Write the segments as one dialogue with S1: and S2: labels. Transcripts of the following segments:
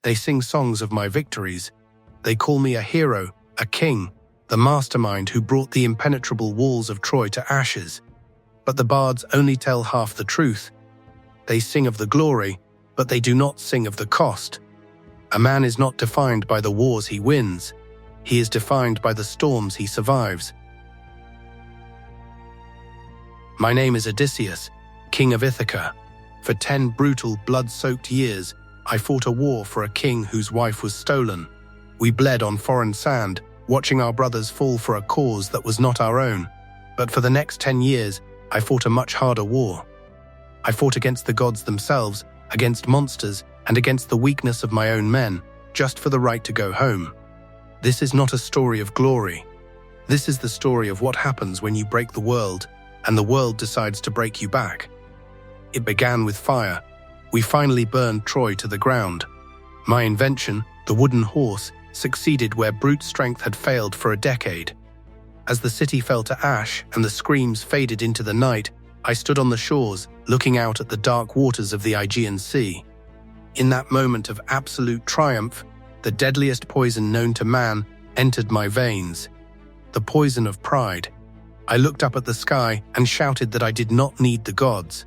S1: They sing songs of my victories. They call me a hero, a king, the mastermind who brought the impenetrable walls of Troy to ashes. But the bards only tell half the truth. They sing of the glory, but they do not sing of the cost. A man is not defined by the wars he wins. He is defined by the storms he survives. My name is Odysseus, king of Ithaca. For 10 brutal, blood-soaked years, I fought a war for a king whose wife was stolen. We bled on foreign sand, watching our brothers fall for a cause that was not our own. But for the next 10 years, I fought a much harder war. I fought against the gods themselves, against monsters, and against the weakness of my own men, just for the right to go home. This is not a story of glory. This is the story of what happens when you break the world, and the world decides to break you back. It began with fire. We finally burned Troy to the ground. My invention, the wooden horse, succeeded where brute strength had failed for a decade. As the city fell to ash and the screams faded into the night, I stood on the shores, looking out at the dark waters of the Aegean Sea. In that moment of absolute triumph, the deadliest poison known to man entered my veins. The poison of pride. I looked up at the sky and shouted that I did not need the gods.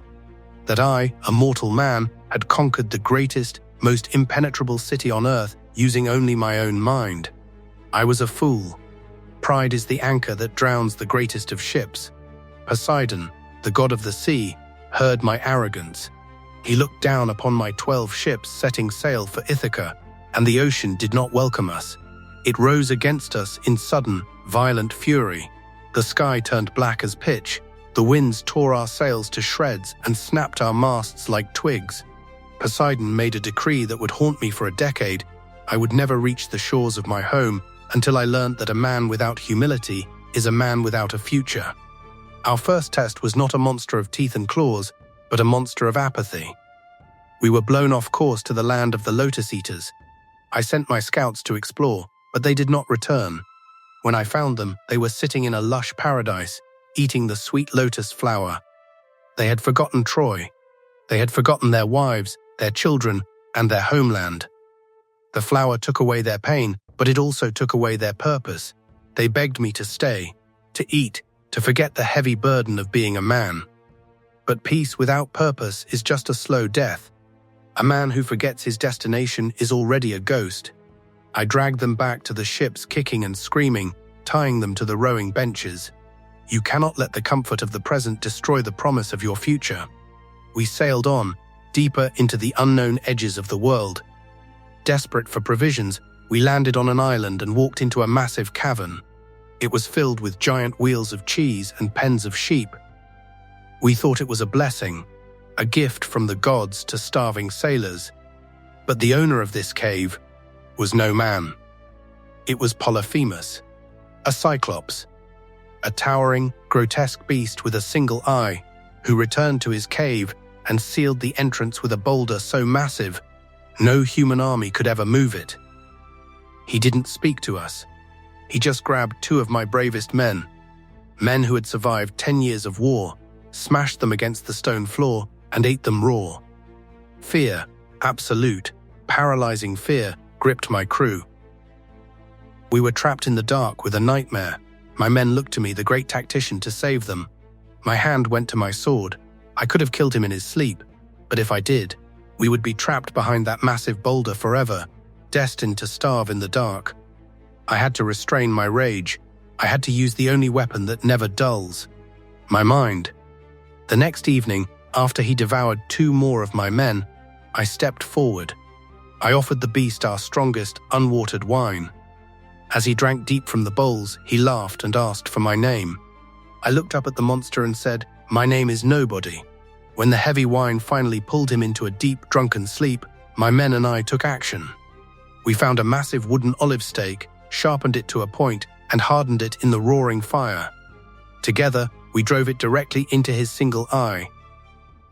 S1: That I, a mortal man, had conquered the greatest, most impenetrable city on earth using only my own mind. I was a fool. Pride is the anchor that drowns the greatest of ships. Poseidon, the god of the sea, heard my arrogance. He looked down upon my 12 ships setting sail for Ithaca, and the ocean did not welcome us. It rose against us in sudden, violent fury. The sky turned black as pitch. The winds tore our sails to shreds and snapped our masts like twigs. Poseidon made a decree that would haunt me for a decade. I would never reach the shores of my home until I learned that a man without humility is a man without a future. Our first test was not a monster of teeth and claws, but a monster of apathy. We were blown off course to the land of the Lotus Eaters. I sent my scouts to explore, but they did not return. When I found them, they were sitting in a lush paradise, eating the sweet lotus flower. They had forgotten Troy. They had forgotten their wives, their children, and their homeland. The flower took away their pain, but it also took away their purpose. They begged me to stay, to eat, to forget the heavy burden of being a man. But peace without purpose is just a slow death. A man who forgets his destination is already a ghost. I dragged them back to the ships kicking and screaming, tying them to the rowing benches. You cannot let the comfort of the present destroy the promise of your future. We sailed on, deeper into the unknown edges of the world. Desperate for provisions, we landed on an island and walked into a massive cavern. It was filled with giant wheels of cheese and pens of sheep. We thought it was a blessing, a gift from the gods to starving sailors. But the owner of this cave was no man. It was Polyphemus, a cyclops, a towering, grotesque beast with a single eye, who returned to his cave and sealed the entrance with a boulder so massive, no human army could ever move it. He didn't speak to us. He just grabbed 2 of my bravest men who had survived 10 years of war, smashed them against the stone floor, and ate them raw. Fear, absolute, paralyzing fear, gripped my crew. We were trapped in the dark with a nightmare. My men looked to me, the great tactician, to save them. My hand went to my sword. I could have killed him in his sleep, but if I did, we would be trapped behind that massive boulder forever, destined to starve in the dark. I had to restrain my rage. I had to use the only weapon that never dulls: my mind. The next evening, after he devoured 2 more of my men, I stepped forward. I offered the beast our strongest, unwatered wine. As he drank deep from the bowls, he laughed and asked for my name. I looked up at the monster and said, "My name is Nobody." When the heavy wine finally pulled him into a deep, drunken sleep, my men and I took action. We found a massive wooden olive stake, sharpened it to a point, and hardened it in the roaring fire. Together, we drove it directly into his single eye.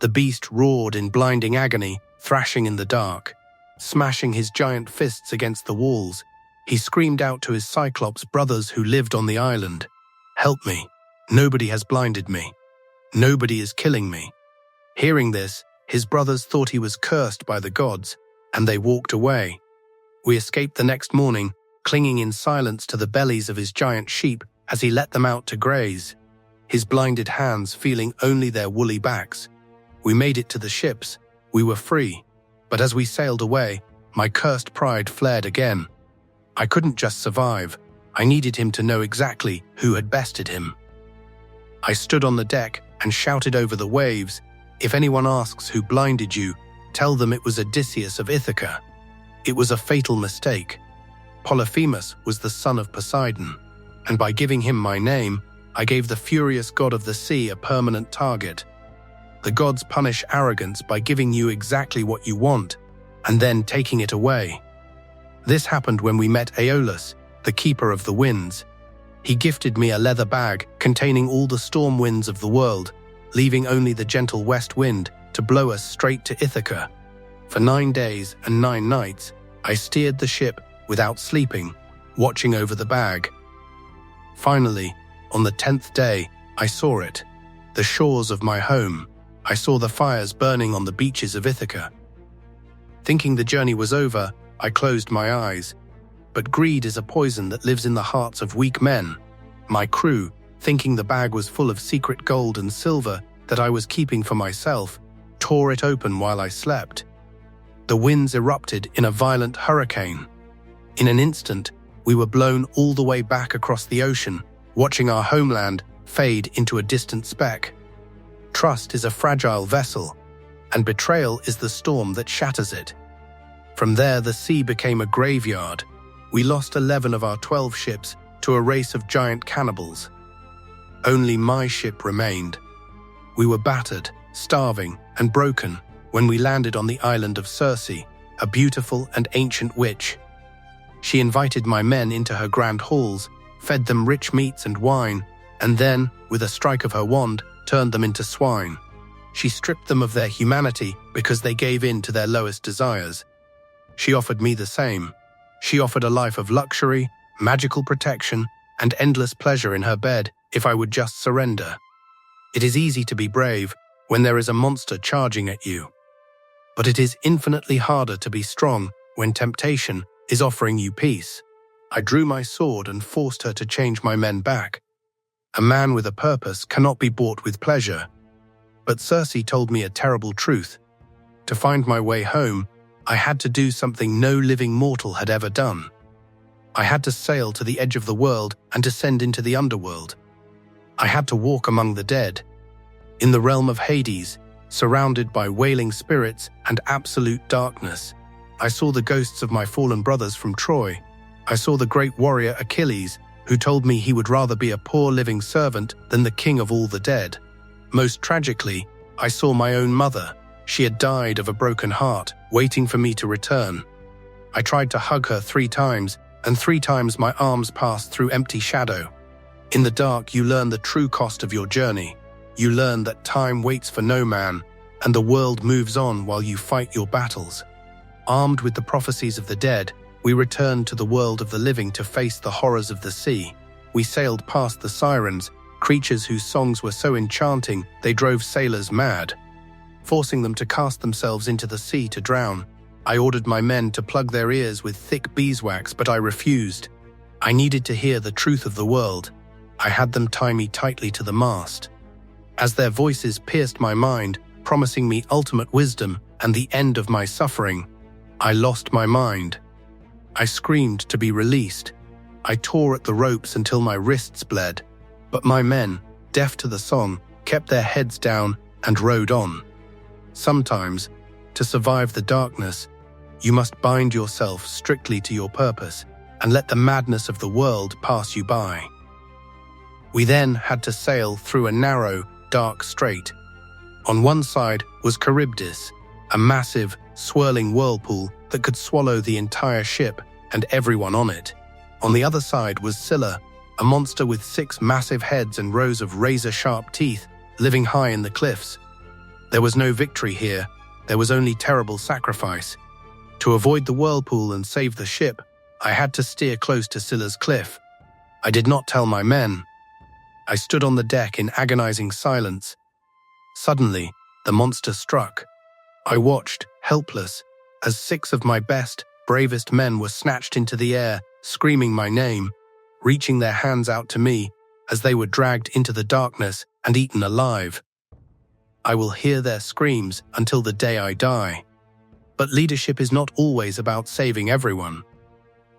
S1: The beast roared in blinding agony, thrashing in the dark. Smashing his giant fists against the walls, he screamed out to his Cyclops brothers who lived on the island, "Help me! Nobody has blinded me. Nobody is killing me." Hearing this, his brothers thought he was cursed by the gods, and they walked away. We escaped the next morning, clinging in silence to the bellies of his giant sheep as he let them out to graze, his blinded hands feeling only their woolly backs. We made it to the ships. We were free. But as we sailed away, my cursed pride flared again. I couldn't just survive. I needed him to know exactly who had bested him. I stood on the deck and shouted over the waves, "If anyone asks who blinded you, tell them it was Odysseus of Ithaca." It was a fatal mistake. Polyphemus was the son of Poseidon, and by giving him my name, I gave the furious god of the sea a permanent target. The gods punish arrogance by giving you exactly what you want, and then taking it away. This happened when we met Aeolus, the keeper of the winds. He gifted me a leather bag containing all the storm winds of the world, leaving only the gentle west wind to blow us straight to Ithaca. For 9 days and 9 nights, I steered the ship without sleeping, watching over the bag. Finally, on the 10th day, I saw it, the shores of my home. I saw the fires burning on the beaches of Ithaca. Thinking the journey was over, I closed my eyes. But greed is a poison that lives in the hearts of weak men. My crew, thinking the bag was full of secret gold and silver that I was keeping for myself, tore it open while I slept. The winds erupted in a violent hurricane. In an instant, we were blown all the way back across the ocean, watching our homeland fade into a distant speck. Trust is a fragile vessel, and betrayal is the storm that shatters it. From there, the sea became a graveyard. We lost 11 of our 12 ships to a race of giant cannibals. Only my ship remained. We were battered, starving, and broken when we landed on the island of Circe, a beautiful and ancient witch. She invited my men into her grand halls, fed them rich meats and wine, and then, with a strike of her wand, turned them into swine. She stripped them of their humanity because they gave in to their lowest desires. She offered me the same. She offered a life of luxury, magical protection, and endless pleasure in her bed if I would just surrender. It is easy to be brave when there is a monster charging at you. But it is infinitely harder to be strong when temptation is offering you peace. I drew my sword and forced her to change my men back. A man with a purpose cannot be bought with pleasure. But Circe told me a terrible truth. To find my way home, I had to do something no living mortal had ever done. I had to sail to the edge of the world and descend into the underworld. I had to walk among the dead. In the realm of Hades, surrounded by wailing spirits and absolute darkness, I saw the ghosts of my fallen brothers from Troy. I saw the great warrior Achilles, who told me he would rather be a poor living servant than the king of all the dead. Most tragically, I saw my own mother. She had died of a broken heart, waiting for me to return. I tried to hug her 3 times, and 3 times my arms passed through empty shadow. In the dark, you learn the true cost of your journey. You learn that time waits for no man, and the world moves on while you fight your battles. Armed with the prophecies of the dead, we returned to the world of the living to face the horrors of the sea. We sailed past the sirens, creatures whose songs were so enchanting they drove sailors mad. Forcing them to cast themselves into the sea to drown, I ordered my men to plug their ears with thick beeswax, but I refused. I needed to hear the truth of the world. I had them tie me tightly to the mast. As their voices pierced my mind, promising me ultimate wisdom and the end of my suffering, I lost my mind. I screamed to be released. I tore at the ropes until my wrists bled. But my men, deaf to the song, kept their heads down and rowed on. Sometimes, to survive the darkness, you must bind yourself strictly to your purpose and let the madness of the world pass you by. We then had to sail through a narrow, dark strait. On one side was Charybdis, a massive, swirling whirlpool that could swallow the entire ship and everyone on it. On the other side was Scylla, a monster with 6 massive heads and rows of razor-sharp teeth, living high in the cliffs. There was no victory here, there was only terrible sacrifice. To avoid the whirlpool and save the ship, I had to steer close to Scylla's cliff. I did not tell my men. I stood on the deck in agonizing silence. Suddenly, the monster struck. I watched, helpless, as 6 of my best, bravest men were snatched into the air, screaming my name, reaching their hands out to me as they were dragged into the darkness and eaten alive. I will hear their screams until the day I die. But leadership is not always about saving everyone.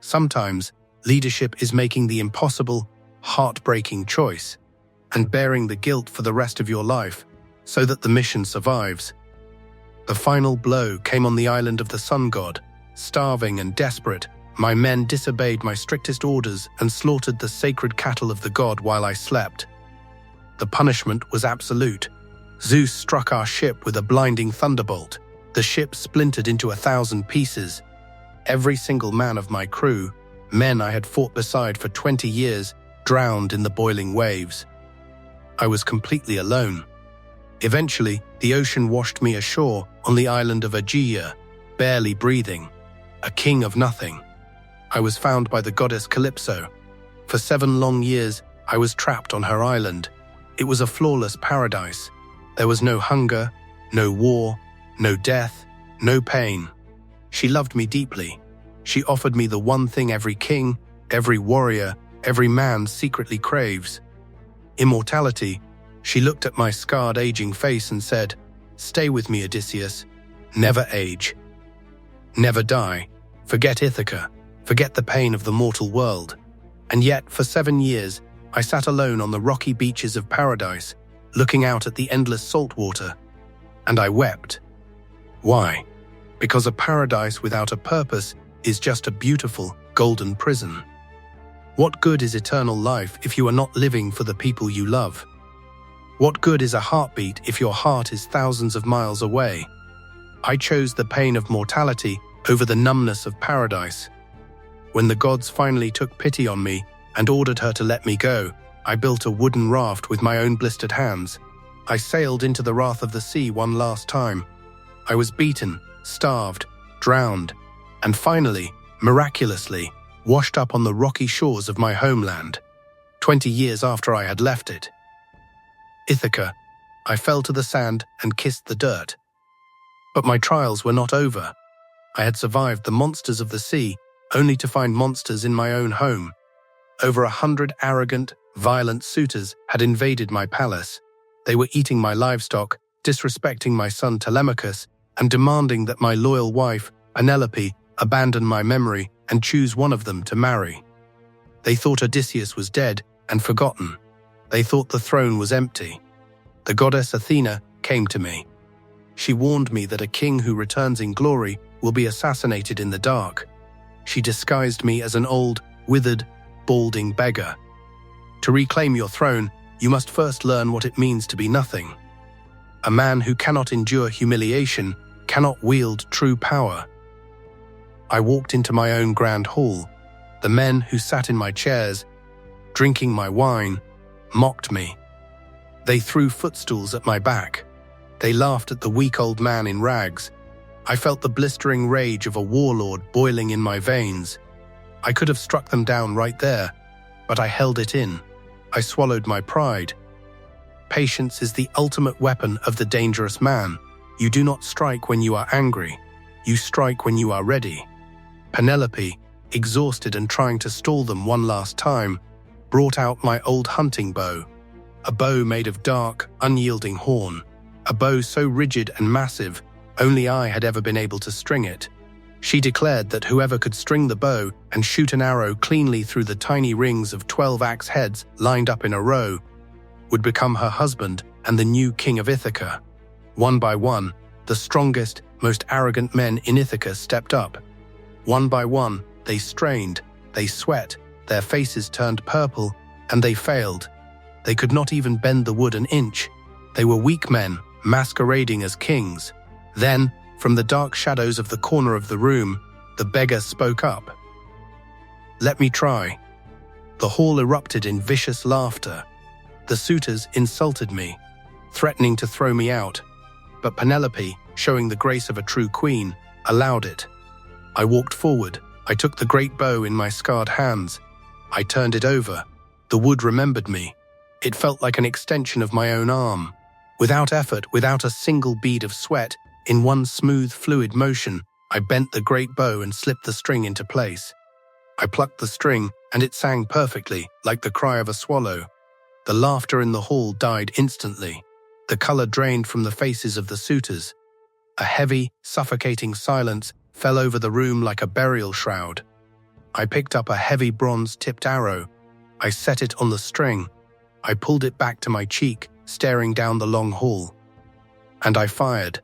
S1: Sometimes, leadership is making the impossible, heartbreaking choice and bearing the guilt for the rest of your life so that the mission survives. The final blow came on the island of the sun god. Starving and desperate, my men disobeyed my strictest orders and slaughtered the sacred cattle of the god while I slept. The punishment was absolute. Zeus struck our ship with a blinding thunderbolt. The ship splintered into 1,000 pieces. Every single man of my crew, men I had fought beside for 20 years, drowned in the boiling waves. I was completely alone. Eventually, the ocean washed me ashore on the island of Aegea, barely breathing, a king of nothing. I was found by the goddess Calypso. For 7 long years, I was trapped on her island. It was a flawless paradise. There was no hunger, no war, no death, no pain. She loved me deeply. She offered me the one thing every king, every warrior, every man secretly craves: immortality. She looked at my scarred, aging face and said, "Stay with me, Odysseus. Never age. Never die. Forget Ithaca. Forget the pain of the mortal world." And yet, for 7 years, I sat alone on the rocky beaches of paradise, looking out at the endless salt water, and I wept. Why? Because a paradise without a purpose is just a beautiful, golden prison. What good is eternal life if you are not living for the people you love? What good is a heartbeat if your heart is thousands of miles away? I chose the pain of mortality over the numbness of paradise. When the gods finally took pity on me and ordered her to let me go, I built a wooden raft with my own blistered hands. I sailed into the wrath of the sea one last time. I was beaten, starved, drowned, and finally, miraculously, washed up on the rocky shores of my homeland, 20 years after I had left it. Ithaca, I fell to the sand and kissed the dirt. But my trials were not over. I had survived the monsters of the sea, only to find monsters in my own home. Over 100 arrogant, violent suitors had invaded my palace. They were eating my livestock, disrespecting my son Telemachus, and demanding that my loyal wife, Penelope, abandon my memory and choose one of them to marry. They thought Odysseus was dead and forgotten. They thought the throne was empty. The goddess Athena came to me. She warned me that a king who returns in glory will be assassinated in the dark. She disguised me as an old, withered, balding beggar. To reclaim your throne, you must first learn what it means to be nothing. A man who cannot endure humiliation cannot wield true power. I walked into my own grand hall. The men who sat in my chairs, drinking my wine, mocked me. They threw footstools at my back. They laughed at the weak old man in rags. I felt the blistering rage of a warlord boiling in my veins. I could have struck them down right there, but I held it in. I swallowed my pride. Patience is the ultimate weapon of the dangerous man. You do not strike when you are angry. You strike when you are ready. Penelope, exhausted and trying to stall them one last time, brought out my old hunting bow. A bow made of dark, unyielding horn. A bow so rigid and massive, only I had ever been able to string it. She declared that whoever could string the bow and shoot an arrow cleanly through the tiny rings of 12 axe heads lined up in a row would become her husband and the new king of Ithaca. One by one, the strongest, most arrogant men in Ithaca stepped up. One by one, they strained, they sweat, their faces turned purple, and they failed. They could not even bend the wood an inch. They were weak men, masquerading as kings. Then, from the dark shadows of the corner of the room, the beggar spoke up. "Let me try." The hall erupted in vicious laughter. The suitors insulted me, threatening to throw me out. But Penelope, showing the grace of a true queen, allowed it. I walked forward. I took the great bow in my scarred hands. I turned it over. The wood remembered me. It felt like an extension of my own arm. Without effort, without a single bead of sweat, in one smooth, fluid motion, I bent the great bow and slipped the string into place. I plucked the string, and it sang perfectly, like the cry of a swallow. The laughter in the hall died instantly. The color drained from the faces of the suitors. A heavy, suffocating silence fell over the room like a burial shroud. I picked up a heavy bronze-tipped arrow. I set it on the string. I pulled it back to my cheek, staring down the long hall. And I fired.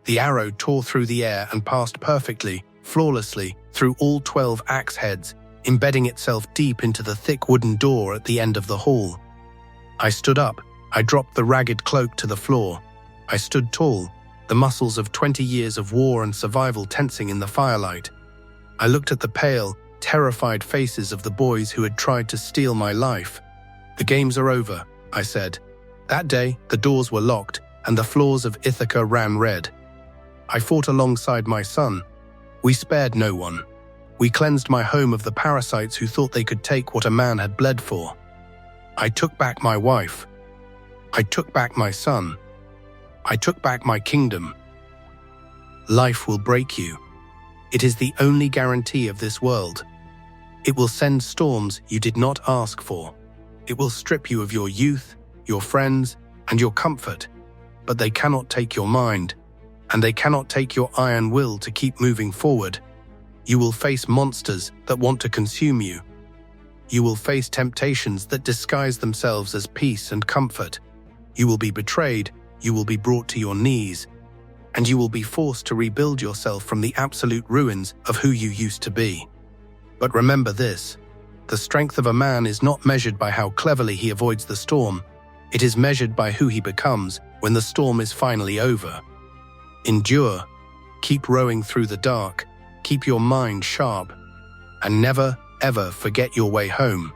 S1: The arrow tore through the air and passed perfectly, flawlessly, through all 12 axe heads, embedding itself deep into the thick wooden door at the end of the hall. I stood up. I dropped the ragged cloak to the floor. I stood tall, the muscles of 20 years of war and survival tensing in the firelight. I looked at the pale, terrified faces of the boys who had tried to steal my life. "The games are over," I said. That day, the doors were locked, and the floors of Ithaca ran red. I fought alongside my son. We spared no one. We cleansed my home of the parasites who thought they could take what a man had bled for. I took back my wife. I took back my son. I took back my kingdom. Life will break you. It is the only guarantee of this world. It will send storms you did not ask for. It will strip you of your youth, your friends, and your comfort. But they cannot take your mind, and they cannot take your iron will to keep moving forward. You will face monsters that want to consume you. You will face temptations that disguise themselves as peace and comfort. You will be betrayed, you will be brought to your knees, and you will be forced to rebuild yourself from the absolute ruins of who you used to be. But remember this: the strength of a man is not measured by how cleverly he avoids the storm. It is measured by who he becomes when the storm is finally over. Endure, keep rowing through the dark, keep your mind sharp, and never, ever forget your way home.